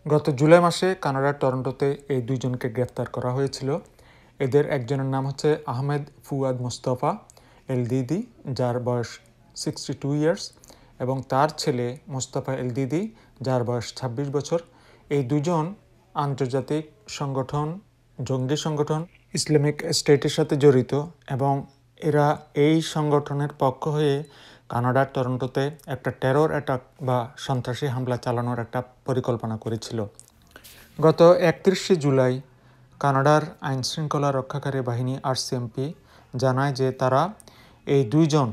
গত জুলাই মাসে কানাডার টরন্টোতে এই দুইজনকে গ্রেপ্তার করা হয়েছিল। এদের একজনের নাম হচ্ছে আহমেদ ফুয়াদ মোস্তফা এলদিদি, যার বয়স 62 ইয়ার্স, এবং তার ছেলে মোস্তফা এলদিদি, যার বয়স 26 বছর। এই দুজন আন্তর্জাতিক সংগঠন, জঙ্গি সংগঠন ইসলামিক স্টেটের সাথে জড়িত, এবং এরা এই সংগঠনের পক্ষ হয়ে কানাডার টরন্টোতে একটা টেরর অ্যাটাক বা সন্ত্রাসী হামলা চালানোর একটা পরিকল্পনা করেছিল। গত 31 জুলাই কানাডার আইনশৃঙ্খলা রক্ষাকারী বাহিনী আরসিএমপি জানায় যে এই দুইজন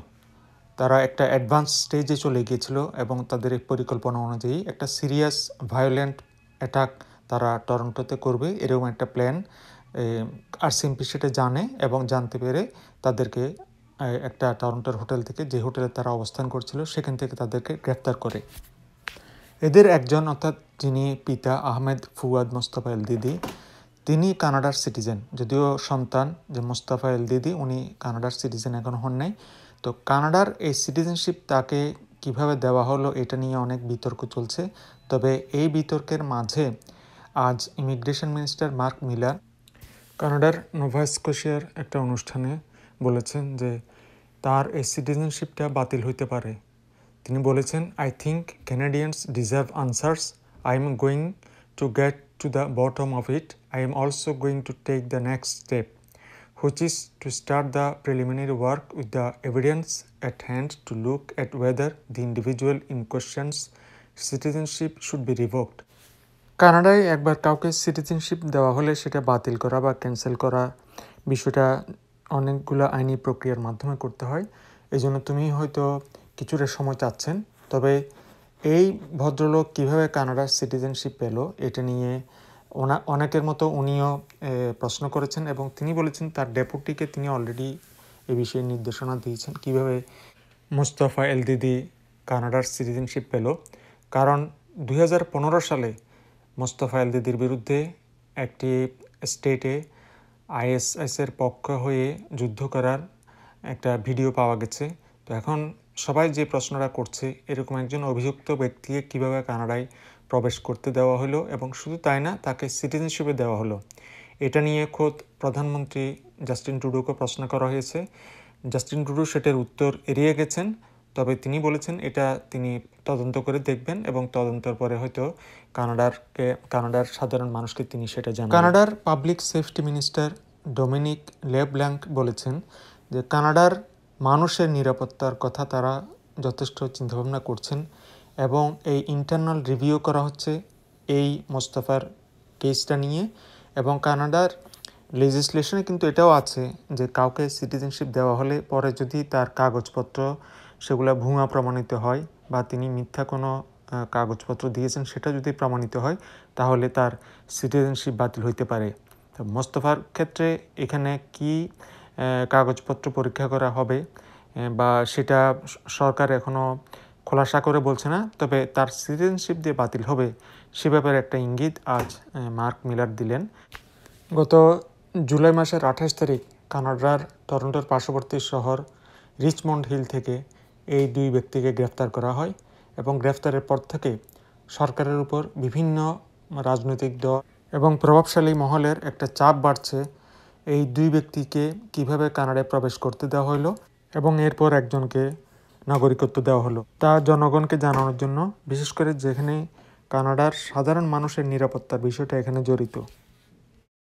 একটা অ্যাডভান্স স্টেজে চলে গিয়েছিল এবং তাদের এই পরিকল্পনা অনুযায়ী একটা সিরিয়াস ভায়োলেন্ট অ্যাটাক তারা টরন্টোতে করবে, এরকম একটা প্ল্যান আরসিএমপি সেটা জানে, এবং জানতে পেরে তাদেরকে একটা টরন্টোর হোটেল থেকে, যে হোটেলে তারা অবস্থান করছিল, সেখান থেকে তাদেরকে গ্রেফতার করে। এদের একজন, অর্থাৎ যিনি পিতা আহমেদ ফুয়াদ মোস্তফা এলদিদি, তিনি কানাডার সিটিজেন, যদিও সন্তান যে মোস্তফা এলদিদি উনি কানাডার সিটিজেন এখন হন নাই। তো কানাডার এই সিটিজেনশিপ তাকে কিভাবে দেওয়া হলো এটা নিয়ে অনেক বিতর্ক চলছে। তবে এই বিতর্কের মাঝে আজ ইমিগ্রেশন মিনিস্টার মার্ক মিলার কানাডার নোভা স্কোশিয়ার একটা অনুষ্ঠানে বলেছেন যে তার এই সিটিজেনশিপটা বাতিল হইতে পারে। তিনি বলেছেন, I think Canadians deserve answers, I am going to get to the bottom of it, I am also going to take the next step, which is to start the preliminary work with the evidence at hand to look at whether the individual in question's citizenship should be revoked. কানাডায় একবার কাউকে citizenship দেওয়া হলে সেটা বাতিল করা বা cancel করা বিষয়টা অনেকগুলো আইনি প্রক্রিয়ার মাধ্যমে করতে হয়। এই জন্য তুমি হয়তো কিছুটা সময় চাচ্ছেন। তবে এই ভদ্রলোক কিভাবে কানাডার সিটিজেনশিপ পেল এটা নিয়ে অনেকের মতো উনিও প্রশ্ন করেছেন, এবং তিনি বলেছেন তার ডেপুটিকে তিনি অলরেডি এ বিষয়ে নির্দেশনা দিয়েছেন কিভাবে মোস্তফা এলদিদি কানাডার সিটিজেনশিপ পেল। কারণ 2015 সালে মোস্তফা এলদিদির বিরুদ্ধে একটি স্টেটে আইএসআইসের পক্ষ হয়ে যুদ্ধ করার একটা ভিডিও পাওয়া গেছে। তো এখন সবাই যে প্রশ্নটা করছে, এরকম একজন অভিযুক্ত ব্যক্তিকে কিভাবে কানাডায় প্রবেশ করতে দেওয়া হলো, এবং শুধু তাই না, তাকে সিটিজেনশিপে দেওয়া হলো। এটা নিয়ে খোদ প্রধানমন্ত্রী জাস্টিন ট্রুডোকে প্রশ্ন করা হয়েছে। জাস্টিন ট্রুডো সেটার উত্তর এড়িয়ে গেছেন। তবে তিনি বলেছেন এটা তিনি তদন্ত করে দেখবেন, এবং তদন্তের পরে হয়তো কানাডার সাধারণ মানুষকে তিনি সেটা জানাবেন। কানাডার public safety minister Dominic LeBlanc বলেছেন যে কানাডার মানুষের নিরাপত্তার কথা তারা যথেষ্ট চিন্তাভাবনা করছেন, এবং এই ইন্টারনাল রিভিউ করা হচ্ছে এই মোস্তফার কেসটা নিয়ে। এবং কানাডার লেজিসলেশনে কিন্তু এটাও আছে যে কাউকে সিটিজেনশিপ দেওয়া হলে পরে যদি তার কাগজপত্র সেগুলো ভুয়া প্রমাণিত হয়, বা তিনি মিথ্যা কোনো কাগজপত্র দিয়েছেন সেটা যদি প্রমাণিত হয়, তাহলে তার সিটিজেনশিপ বাতিল হইতে পারে। তো মোস্তফার ক্ষেত্রে এখানে কি কাগজপত্র পরীক্ষা করা হবে বা সেটা সরকার এখনও খোলাসা করে বলছে না। তবে তার সিটিজেনশিপ দিয়ে বাতিল হবে সে ব্যাপারে একটা ইঙ্গিত আজ মার্ক মিলার দিলেন। গত জুলাই মাসের 28 তারিখ কানাডার টরন্টোর পার্শ্ববর্তী শহর রিচমন্ড হিল থেকে এই দুই ব্যক্তিকে গ্রেফতার করা হয়, এবং গ্রেফতারের পর থেকে সরকারের উপর বিভিন্ন রাজনৈতিক দল এবং প্রভাবশালী মহলের একটা চাপ বাড়ছে এই দুই ব্যক্তিকে কিভাবে কানাডায় প্রবেশ করতে দেওয়া হলো, এবং এরপর একজনকে নাগরিকত্ব দেওয়া হলো তা জনগণকে জানানোর জন্য, বিশেষ করে যেখানে কানাডার সাধারণ মানুষের নিরাপত্তার বিষয়টা এখানে জড়িত।